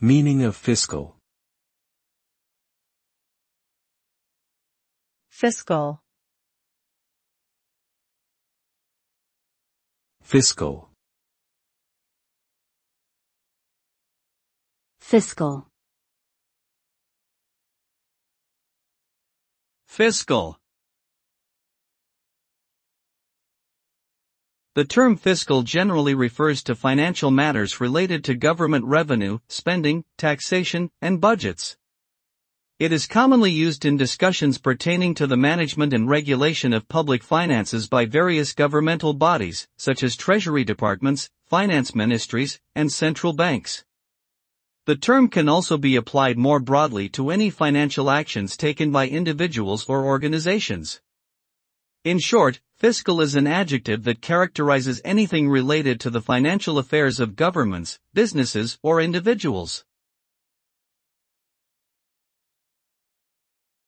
Meaning of fiscal. Fiscal. Fiscal. Fiscal. Fiscal. The term fiscal generally refers to financial matters related to government revenue, spending, taxation, and budgets. It is commonly used in discussions pertaining to the management and regulation of public finances by various governmental bodies, such as treasury departments, finance ministries, and central banks. The term can also be applied more broadly to any financial actions taken by individuals or organizations. In short, fiscal is an adjective that characterizes anything related to the financial affairs of governments, businesses, or individuals.